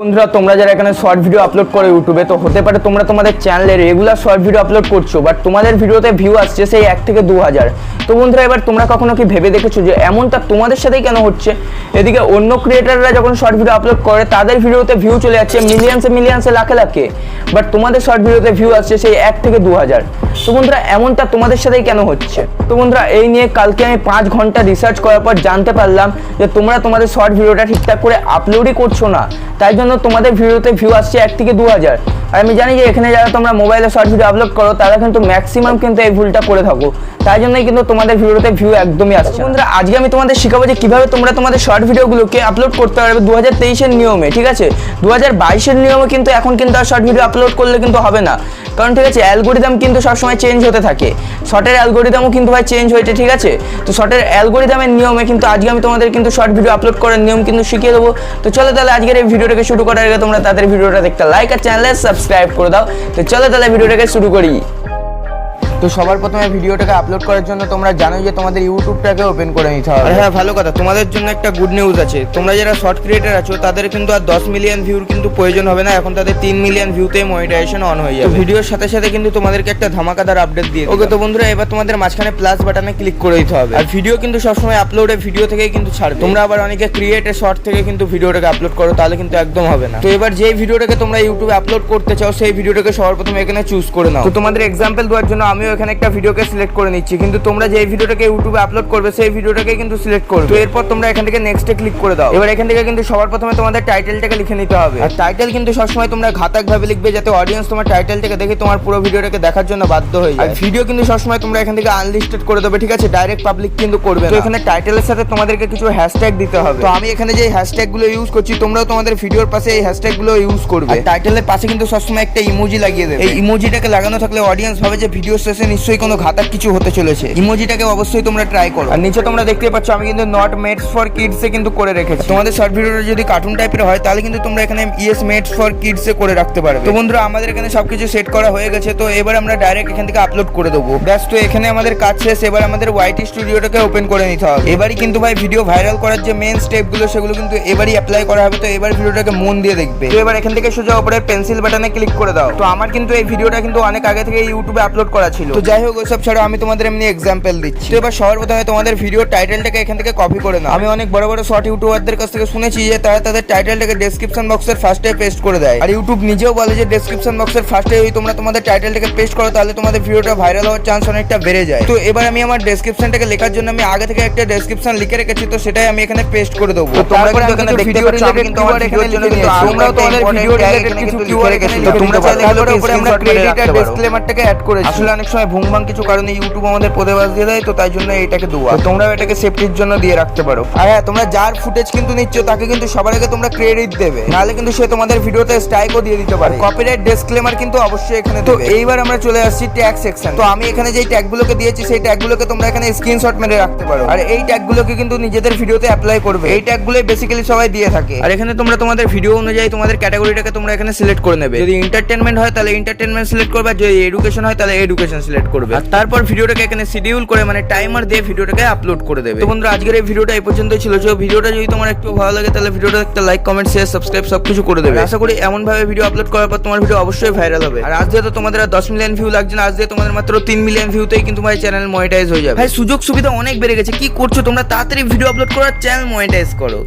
বন্ধুরা তোমরা যারা এখানে শর্ট ভিডিও আপলোড করো ইউটিউবে, তো হতে পারে তোমরা তোমাদের চ্যানেলে রেগুলার শর্ট ভিডিও আপলোড করছো, বাট তোমাদের ভিডিওতে ভিউ আসছে সেই 1 থেকে 2000। তো বন্ধুরা এবার তোমরা কখনো কি ভেবে দেখেছো যে এমনটা তোমাদের সাথেই কেন হচ্ছে? এদিকে অন্য ক্রিয়েটাররা যখন শর্ট ভিডিও আপলোড করে তাদের ভিডিওতে ভিউ চলে যাচ্ছে মিলিয়নসে লাখে, বাট তোমাদের শর্ট ভিডিওতে ভিউ আসছে সেই 1 থেকে 2000। তো বন্ধুরা এমনটা তোমাদের সাথেই কেন হচ্ছে? তো বন্ধুরা এই নিয়ে কালকে আমি 5 ঘন্টা রিসার্চ করার পর জানতে পারলাম যে তোমরা তোমাদের শর্ট ভিডিওটা ঠিকঠাক করে আপলোডই করছো না, তাই জন্য তোমাদের ভিডিওতে ভিউ আসছে 1 থেকে 2000। আর আমি জানি যে এখানে যারা তোমরা মোবাইলে শর্ট ভিডিও আপলোড করো তারা কিন্তু ম্যাক্সিমাম কিন্তু এই ভুলটা করে থাকো, তাই জন্যই কিন্তু তোমাদের ভিডিওতে ভিউ একদমই আসছে। বন্ধুরা আজকে আমি তোমাদের শেখাবো যে কিভাবে তোমরা তোমাদের শর্ট ভিডিওগুলোকে আপলোড করতে পারবে 2023 এর নিয়মে, ঠিক আছে? 2022 এর নিয়মে কিন্তু এখন কিন্তু আর শর্ট ভিডিও আপলোড করলে কিন্তু হবে না, কারণ ঠিক আছে অ্যালগোরিদম কিন্তু সবসময় চেঞ্জ হতে থাকে, শর্টের অ্যালগোরিদমও কিন্তু ভাই চেঞ্জ হয়েছে, ঠিক আছে? তো শর্টের অ্যালগোরিদমের নিয়মে কিন্তু আজকে আমি তোমাদের কিন্তু শর্ট ভিডিও আপলোড করার নিয়ম কিন্তু শিখিয়ে দেবো। তো চলো তাহলে আজকের এই ভিডিওটাকে শুরু করার আগে তোমরা তাদের ভিডিওটা দেখতে লাইক আর চ্যানেলে সাবস্ক্রাইব করে দাও। তো চলো তাহলে ভিডিওটাকে শুরু করি। তো সবার প্রথমে ভিডিওটাকে আপলোড করার জন্য তোমরা জানোই যে তোমাদের ইউটিউবটাকে ওপেন করে নিতে হবে। আর হ্যাঁ, ভালো কথা, তোমাদের জন্য একটা গুড নিউজ আছে। তোমরা যারা শর্ট ক্রিয়েটার আছো তাদের কিন্তু আর 10 মিলিয়ন ভিউর কিন্তু প্রয়োজন হবে না, এখন তাদের 3 মিলিয়ন ভিউতে মনিটাইজেশন অন হয়ে যাবে। ভিডিওর সাথে সাথে কিন্তু তোমাদেরকে একটা ধামাকাদার আপডেট দিয়ে ওকে। তো বন্ধুরা এবার তোমাদের মাঝখানে প্লাস বাটনে ক্লিক করে দিতে হবে। আর ভিডিও কিন্তু সবসময় আপলোডে ভিডিও থেকেই কিন্তু ছাড়বে। তোমরা আবার অনেকে ক্রিয়েটে শর্ট থেকে কিন্তু ভিডিওটাকে আপলোড করো, তাহলে কিন্তু একদম হবে না। তো এবার যেই ভিডিওটাকে তোমরা ইউটিউবে আপলোড করতে চাও সেই ভিডিওটাকে সবার প্রথমে এখানে চুজ করে নাও। তো তোমাদের এক্সাম্পল দেওয়ার জন্য আমিও এখানে একটা ভিডিওকে সিলেক্ট করে নিচ্ছি, কিন্তু তোমরা যে ভিডিওটাকে ইউটিউবে আপলোড করবে সেই ভিডিওটাকে কিন্তু সিলেক্ট করবে। তো এরপর তোমরা এখান থেকে নেক্সটে ক্লিক করে দাও। এবার এখান থেকে কিন্তু সবার প্রথমে তোমাদের টাইটেলটাকে লিখে নিতে হবে। আর টাইটেল কিন্তু সবসময় তোমরা ঘাতক ভাবে লিখবে, যাতে অডিয়েন্স তোমার টাইটেলটাকে দেখে তোমার পুরো ভিডিওটাকে দেখার জন্য বাধ্য হয়ে যায়। আর ভিডিও কিন্তু সবসময় তোমরা এখান থেকে আনলিস্টেড করে দেবে, ঠিক আছে? ডাইরেক্ট পাবলিক কিন্তু করবে না। তো এখানে টাইটেলের সাথে তোমাদেরকে কিছু হ্যাশট্যাগ দিতে হবে। তো আমি এখানে যে হ্যাশট্যাগ গুলো ইউজ করছি, তোমরাও তোমাদের ভিডিওর পাশে এই হ্যাশট্যাগ গুলো ইউজ করবে। আর টাইটেলের পাশে কিন্তু সবসময় একটা ইমোজি লাগিয়ে দেবে। এই ইমোজিটাকে লাগানো থাকলে অডিয়েন্স ভাবে যে ভিডিও শেষে নিশ্চয়ই কোনো ঘাতক কিছু হতে চলেছে। ইমোজিটাকে অবশ্যই তোমরা ট্রাই করো। আর নিচে তোমরা দেখতে পাচ্ছ আমি কিন্তু নট মেডস ফর কিডস এ কিন্তু করে রেখেছি। তোমাদের শর্ট ভিডিওটা যদি কার্টুন টাইপের হয় তাহলে কিন্তু তোমরা এখানে ইয়েস মেডস ফর কিডস এ করে রাখতে পারবে। তো বন্ধুরা আমাদের এখানে সবকিছু সেট করা হয়ে গেছে, তো এবার আমরা ডাইরেক্ট এখান থেকে আপলোড করে দেবো। ব্যাস, তো এখানে আমাদের কাজ শেষ। এবার আমাদের ওয়াইটি স্টুডিওটাকে ওপেন করে নিতে হবে। এবারই কিন্তু ভাই ভিডিও ভাইরাল করার যে মেন স্টেপগুলো সেগুলো কিন্তু এবারই অ্যাপ্লাই করা হবে। তো এবার ভিডিওটাকে মন দিয়ে দেখবে। তো এবার এখান থেকে সোজা উপরে পেন্সিল বাটনে ক্লিক করে দাও। তো আমার কিন্তু এই ভিডিওটা কিন্তু অনেক আগে থেকে ইউটিউবে আপলোড করা ছিল। তো যাই হোক ওইসব ছাড়া আমি তোমাদের এমনি এক্সাম্পল দিচ্ছি। তো এবার সবার প্রথমে তোমাদের ভিডিও টাইটেলটাকে এখান থেকে কপি করে নাও। আমি অনেক বড় বড় শর্ট ইউটিউবারদের কাছ থেকে শুনেছি যে তারা তাদের টাইটেলটাকে ডেসক্রিপশন বক্সের ফার্স্টে পেস্ট করে দেয়। আর ইউটিউব নিজেও বলে যে ডেসক্রিপশন বক্সের ফার্স্টে তোমরা তোমাদের টাইটেলটাকে পেস্ট করো, তাহলে তোমাদের ভিডিওটা ভাইরাল হওয়ার চান্স অনেকটা বেড়ে যায়। তো এবার আমি আমার ডেসক্রিপশনটাকে লেখার জন্য আমি আগে থেকে একটা ডেসক্রিপশন লিখে রেখেছি, তো সেটাই আমি এখানে পেস্ট করে দেবো। তো তোমরা কিন্তু এখানে ভিডিও রিলেটেড কিন্তু আমার ভিডিওর জন্য কিন্তু তোমরাও তোমাদের ভিডিও রিলেটেড কিছু কিওয়ার্ড এখানে লিখে তোমরা চাইলে হলো উপরে আমরা ক্রেডিট আর ডিসক্লেমারটাকে অ্যাড করেছি। আসলে অনেক সময় ভুংভাং কিছু কারণে ইউটিউব আমাদের প্রতিবাদ দিয়ে দেয়, তো তাই জন্য এটাকে দেওয়া। তোমরাও এটাকে সেফটির জন্য দিয়ে রাখতে পারো। আর হ্যাঁ, তোমরা যার ফুটেজ কিন্তু নিচ্ছ তাকে কিন্তু সবার আগে তোমরা ক্রেডিট দেবে, নাহলে কিন্তু সে তোমাদের ভিডিওতে স্ট্রাইকও দিয়ে দিতে পারে। কপিরাইট ডিসক্লেমার কিন্তু অবশ্যই এখানে দেবে। তো এইবার আমরা চলে আসছি ট্যাগ সেকশন। তো আমি এখানে যে ট্যাগগুলোকে দিয়েছি সেই ট্যাগগুলোকে তোমরা এখানে স্ক্রিনশট মেরে রাখতে পারো। আর এই ট্যাগগুলোকে কিন্তু নিজেদের ভিডিওতে অ্যাপ্লাই করবে। এই ট্যাগগুলোই বেসিক্যালি সবাই দিয়ে থাকে। আর এখানে তোমরা তোমাদের ভিডিও অনুযায়ী তোমাদের ক্যাটাগরিটাকে তোমরা এখানে সিলেক্ট করে নেবে। যদি এন্টারটেইনমেন্ট হয় তাহলে এন্টারটেইনমেন্ট সিলেক্ট করবে, যদি এডুকেশন হয় তাহলে এডুকেশন সিলেক্ট করবে। আর তারপর ভিডিওটাকে এখানে শিডিউল করে মানে টাইমার দিয়ে ভিডিওটাকে আপলোড করে দেবে। তো বন্ধুরা আজকের এই ভিডিওটা এই পর্যন্তই ছিল। ভিডিওটা যদি তোমার একটু ভালো লাগে তাহলে ভিডিওটা একটা লাইক, কমেন্ট, শেয়ার, সাবস্ক্রাইব সবকিছু করে দেবে। আশা করি এমন ভাবে ভিডিও আপলোড করার পর তোমার ভিডিও অবশ্যই ভাইরাল হবে। আর আজ যেহেতু তোমাদের 10 মিলিয়ন ভিউ লাগছে না, আজ দিয়ে তোমাদের মাত্র 3 মিলিয়ন ভিউতেই কিন্তু ভাই চ্যানেল মনিটাইজ হয়ে যাবে। ভাই সুযোগ সুবিধা অনেক বেড়ে গেছে, কি করছো তোমরা? তাড়াতাড়ি ভিডিও আপলোড করো, চ্যানেল মনিটাইজ করো।